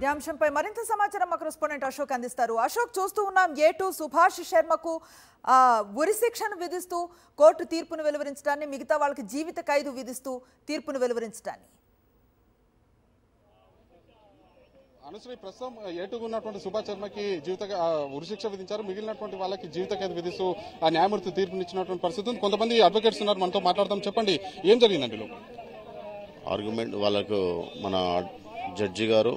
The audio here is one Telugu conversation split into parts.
ఇదే అంశంపై మరింత సమాచారం మా కరెస్పాండెంట్ అశోక్ అందిస్తారు. అశోక్, చూస్తూ ఉన్నాం A2 సుభాష్ శర్మకు ఉరి శిక్షను విధిస్తూ కోర్టు తీర్పును వెలువరించడాన్ని, మిగతా వాళ్ళకి జీవిత ఖైదు విధిస్తూ తీర్పును వెలువరించడాన్ని. అనుశ్రీ, ప్రస్తుతం A2 ఉన్నటువంటి సుభాష్ శర్మకి ఉరిశిక్ష విధించారు. మిగిలినటువంటి వాళ్ళకి జీవిత ఖైదు విధిస్తూ ఆ న్యాయమూర్తి తీర్పునిచ్చినటువంటి పరిస్థితి ఉంది. కొంతమంది అడ్వకేట్స్ ఉన్నారు, మనతో మాట్లాడదాం. చెప్పండి, ఏం జరిగిందండి? ఆర్గ్యుమెంట్ వాళ్ళకు మన జడ్జి గారు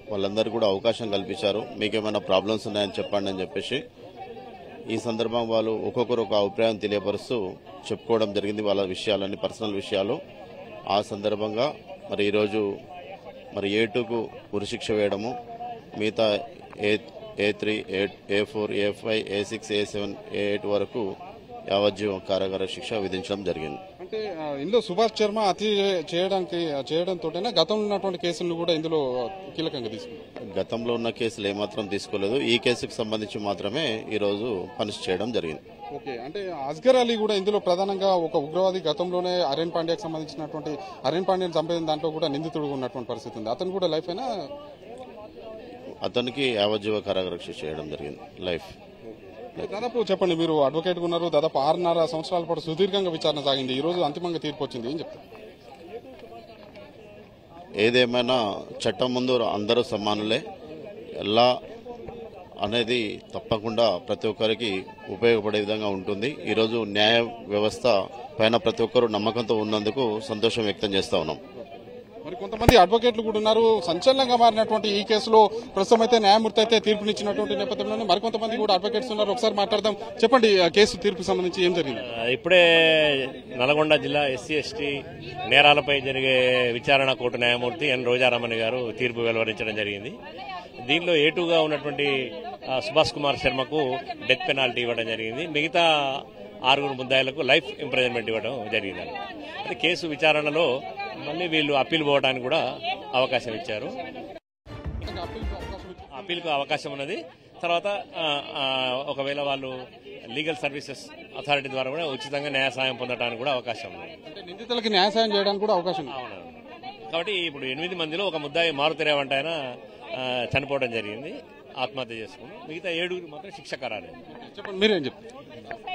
వాళ్ళందరూ కూడా అవకాశం కల్పించారు. మీకేమైనా ప్రాబ్లమ్స్ ఉన్నాయని చెప్పండి అని చెప్పేసి ఈ సందర్భం వాళ్ళు ఒక్కొక్కరు ఒక అభిప్రాయం తెలియపరుస్తూ చెప్పుకోవడం జరిగింది, వాళ్ళ విషయాలన్నీ పర్సనల్ విషయాలు. ఆ సందర్భంగా మరి ఈరోజు మరి A2కు ఉరిశిక్ష వేయడము, మిగతా A3, A4, A5, A6, A7, A8 వరకు యావజ్జీవ కారాగార శిక్ష విధించడం జరిగింది. అంటే ఇందులో సుభాష్ శర్మ హత్య చేయడంతో గతంలో ఉన్నటువంటి కేసులను కూడా ఇందులో కీలకంగా తీసుకున్నారు. గతంలో ఉన్న కేసులు ఏమాత్రం తీసుకోలేదు. ఈ కేసుకు సంబంధించి మాత్రమే ఈ రోజు పనిష్ చేయడం జరిగింది. ఓకే, అంటే అస్గర్ అలీ కూడా ఇందులో ప్రధానంగా ఒక ఉగ్రవాది, గతంలోనే అరేన్ పాండ్యాకి సంబంధించినటువంటి అరేన్ పాండ్యాని చంపిన దాంట్లో కూడా నిందితుడుగా ఉన్నటువంటి పరిస్థితి ఉంది. అతను కూడా లైఫ్ అయినా అతనికి యావజ్జీవ కారాగార శిక్ష చేయడం జరిగింది, లైఫ్. దాదాపు చెప్పండి, మీరు అడ్వకేట్ ఉన్నారు, దాదాపు 6.5 సంవత్సరాల పాటు సుదీర్ఘంగా విచారణ సాగింది. ఈ రోజు అంతిమంగా తీర్పు వచ్చింది, ఏం చెప్తారు? ఏదేమైనా చట్టం ముందు అందరూ సమానులే. ఎలా అనేది తప్పకుండా ప్రతి ఒక్కరికి ఉపయోగపడే విధంగా ఉంటుంది. ఈరోజు న్యాయ వ్యవస్థ పైన ప్రతి ఒక్కరు నమ్మకంతో ఉన్నందుకు సంతోషం వ్యక్తం చేస్తా ఉన్నాం. మరి కొంతమంది అడ్వకేట్లు కూడా ఉన్నారు. సంచలనంగా మారినటువంటి ఈ కేసులో ప్రస్తుతం అయితే న్యాయమూర్తి అయితే తీర్పునిచ్చినటువంటి నేపథ్యంలోనే మరికొంతమంది కూడా అడ్వకేట్స్ ఉన్నారు. ఒకసారి మాట్లాడదాం. చెప్పండి, కేసు తీర్పు సంబంధించి ఏం జరిగింది? ఇప్పుడే నల్గొండ జిల్లా SC/ST నేరాలపై జరిగే విచారణ కోర్టు న్యాయమూర్తి N. రోజారమణి గారు తీర్పు వెలువరించడం జరిగింది. దీనిలో A2గా ఉన్నటువంటి సుభాష్ కుమార్ శర్మకు డెత్ పెనాల్టీ ఇవ్వడం జరిగింది. మిగతా 6 ముద్దాయిలకు లైఫ్ ఇంప్రిజన్మెంట్ ఇవ్వడం జరిగింది. అయితే కేసు విచారణలో మళ్ళీ వీళ్ళు అప్పీల్ పోవడానికి కూడా అవకాశం ఇచ్చారు. అప్పీల్కు అవకాశం ఉన్నది. తర్వాత ఒకవేళ వాళ్ళు లీగల్ సర్వీసెస్ అథారిటీ ద్వారా కూడా ఉచితంగా న్యాయ సాయం పొందడానికి కూడా అవకాశం ఉంది. నిందితులకి న్యాయ సాయం చేయడానికి కూడా అవకాశం ఉంది. అవునవును. కాబట్టి ఇప్పుడు 8 మందిలో ఒక ముద్దాయి మారుతిరేవంట ఆయన చనిపోవడం జరిగింది, ఆత్మహత్య చేసుకుని. మిగతా 7 మాత్రం శిక్ష ఖరారు. చెప్పండి, మీరేం చెప్తారు?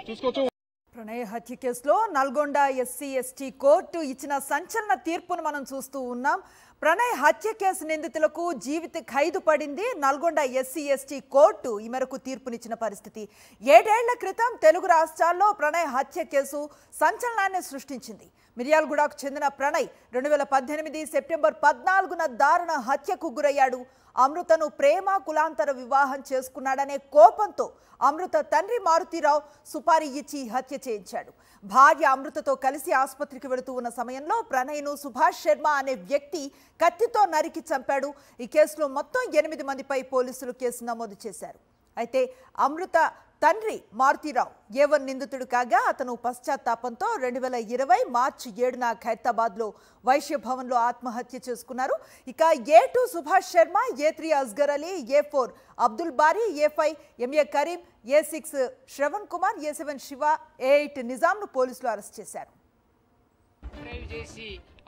చూసుకోవచ్చు. ప్రణయ్ హత్య కేసులో నల్గొండ SC/ST కోర్టు ఇచ్చిన సంచలన తీర్పును మనం చూస్తూ ఉన్నాం. ప్రణయ్ హత్య కేసు నిందితులకు జీవిత ఖైదు పడింది. నల్గొండ SC/ST కోర్టు ఈ మేరకు తీర్పునిచ్చిన పరిస్థితి. 7 ఏళ్ల క్రితం తెలుగు రాష్ట్రాల్లో ప్రణయ్ హత్య కేసు సంచలనాన్ని సృష్టించింది. మిర్యాలగూడకు చెందిన ప్రణయ్ 2018 సెప్టెంబర్ 14న దారుణ హత్యకు గురయ్యాడు. అమృతను ప్రేమ కులాంతర వివాహం చేసుకున్నాడనే కోపంతో అమృత తండ్రి మారుతీరావు సుపారీ ఇచ్చి హత్య చేయించాడు. భార్య అమృతతో కలిసి ఆసుపత్రికి వెళుతూ ఉన్న సమయంలో ప్రణయ్ను సుభాష్ శర్మ అనే వ్యక్తి కత్తితో నరికి చంపాడు. ఈ కేసులో మొత్తం 8 మందిపై పోలీసులు కేసు నమోదు చేశారు. అయితే అమృత తండ్రి మారుతీరావు A1 నిందితుడు కాగా అతను పశ్చాత్తాపంతో 2020 మార్చి 7న ఖైరతాబాద్లో వైశ్య భవన్లో ఆత్మహత్య చేసుకున్నారు. ఇక A2 Subhash Sharma, A3 Asgar Ali, A4 Abdul బారీ, A5 MA Karim, A6 Shravan Kumar, A7 Shiva, A8 నిజాంను పోలీసులు అరెస్ట్ చేశారు.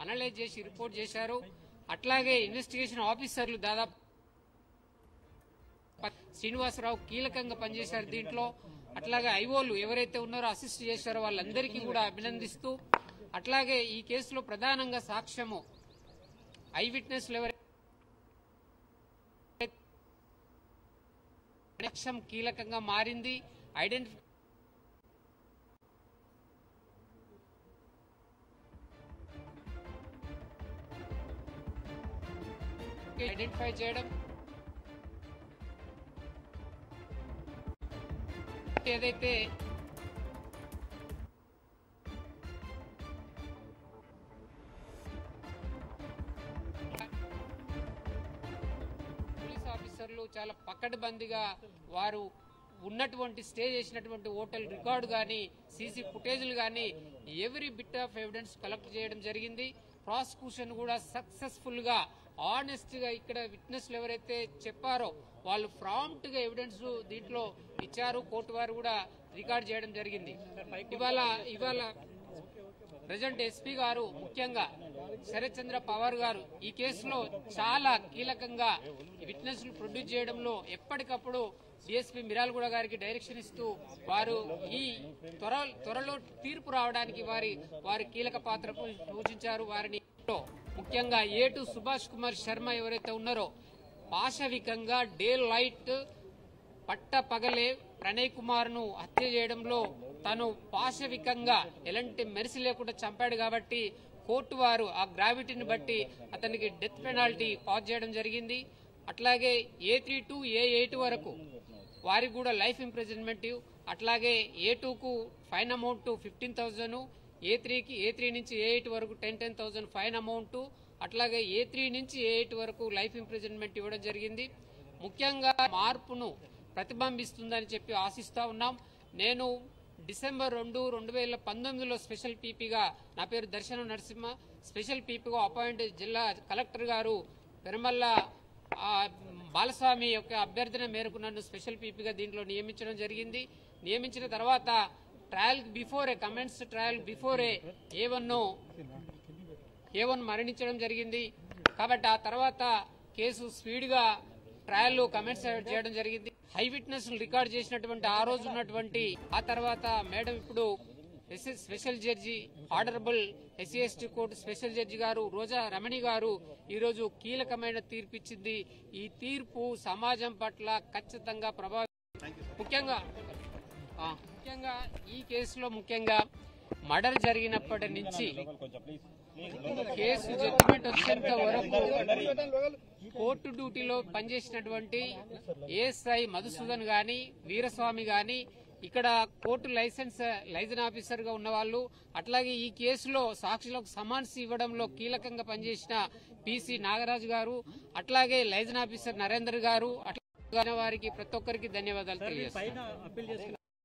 అనలైజ్ చేసి రిపోర్ట్ చేశారు. అట్లాగే ఇన్వెస్టిగేషన్ ఆఫీసర్లు దాదాపు శ్రీనివాసరావు కీలకంగా పనిచేశారు దీంట్లో. అట్లాగే ఐఓలు ఎవరైతే ఉన్నారో అసిస్ట్ చేశారో వాళ్ళందరికీ కూడా అభినందిస్తూ, అట్లాగే ఈ కేసులో ప్రధానంగా సాక్ష్యము ఐ విట్నెస్లు ఎవరైతే కీలకంగా మారింది. ఐడెంటిఫై చేయడం, ఏదైతే పోలీస్ ఆఫీసర్లు చాలా పకడ్బందీగా వారు ఉన్నటువంటి స్టే చేసినటువంటి హోటల్ రికార్డు కానీ, సీసీ ఫుటేజ్లు కానీ every bit of evidence collect చేయడం జరిగింది. ప్రాసిక్యూషన్ కూడా సక్సెస్ఫుల్ గా ఆనెస్ట్ గా ఇక్కడ విట్నెస్లు ఎవరైతే చెప్పారో వాళ్ళు ప్రాంప్ట్ గా ఎవిడెన్స్ దీంట్లో ఇచ్చారు. కోర్టు వారు కూడా రికార్డ్ చేయడం జరిగింది. ఇవాళ ప్రజెంట్ ఎస్పీ గారు ముఖ్యంగా శరత్ చంద్ర పవార్ గారు ఈ కేసులో చాలా కీలకంగా విట్నెస్లు ప్రొడ్యూస్ చేయడంలో ఎప్పటికప్పుడు డిఎస్పీ మిరాల్గూడ గారికి డైరెక్షన్ ఇస్తూ వారు ఈ త్వరలో తీర్పు రావడానికి వారి కీలక పాత్ర పోషించారు. వారిని ముఖ్యంగా ఏటు సుభాష్ కుమార్ శర్మ ఎవరైతే ఉన్నారో పాశవికంగా డే లైట్ పట్ట పగలే ప్రణయ్ కుమార్ ను హత్య చేయడంలో తను పాశవికంగా ఎలాంటి మెరిసి లేకుండా చంపాడు కాబట్టి కోర్టు వారు ఆ గ్రావిటీని బట్టి అతనికి డెత్ పెనాల్టీ పాస్ చేయడం జరిగింది. అట్లాగే A3 టు A8 వరకు వారికి కూడా లైఫ్ ఇంప్రిజన్మెంట్, అట్లాగే A2కు ఫైన్ అమౌంట్ 15,000, A3 నుంచి A8 వరకు 10,000 ఫైన్ అమౌంట్, అట్లాగే A3 నుంచి A8 వరకు లైఫ్ ఇంప్రిజన్మెంట్ ఇవ్వడం జరిగింది. ముఖ్యంగా మార్పును ప్రతిబింబిస్తుందని చెప్పి ఆశిస్తా ఉన్నాం. నేను డిసెంబర్ 2, 2019లో స్పెషల్ పీపీగా, నా పేరు దర్శనం నరసింహ, స్పెషల్ పీపీగా అపాయింట్ జిల్లా కలెక్టర్ గారు పెరమల్ల బాలస్వామి యొక్క అభ్యర్థన మేరకు నన్ను స్పెషల్ పీపీగా దీంట్లో నియమించడం జరిగింది. నియమించిన తర్వాత trial before, comments trial before A1 మరణించడం జరిగింది. కాబట్టి ఆ తర్వాత కేసు స్పీడ్ గా ట్రయల్ కమెంట్స్ చేయడం జరిగింది. హై విట్నెస్ రికార్డ్ చేసినటువంటి ఆ రోజు ఉన్నటువంటి ఆ తర్వాత మేడం ఇప్పుడు special judge honourable SC/ST court special judge గారు రోజా రమణి గారు ఈరోజు కీలకమైన తీర్పు ఇచ్చింది. ఈ తీర్పు సమాజం పట్ల ఖచ్చితంగా ముఖ్యంగా ఈ కేసులో ముఖ్యంగా మర్డర్ జరిగినప్పటి నుంచి కేసు జడ్జిమెంట్ వచ్చేంత వరకు కోర్టు డ్యూటీలో పనిచేసినటువంటి ASI మధుసూదన్ గాని వీరస్వామి గాని, ఇక్కడ కోర్టు లైజన్ ఆఫీసర్ గా ఉన్న వాళ్ళు, అట్లాగే ఈ కేసులో సాక్షులకు సమన్స్ ఇవ్వడంలో కీలకంగా పనిచేసిన PC నాగరాజు గారు, అట్లాగే లైజన్ ఆఫీసర్ నరేందర్ గారు, అట్లా వారికి ప్రతి ఒక్కరికి ధన్యవాదాలు తెలియజేస్తున్నాను.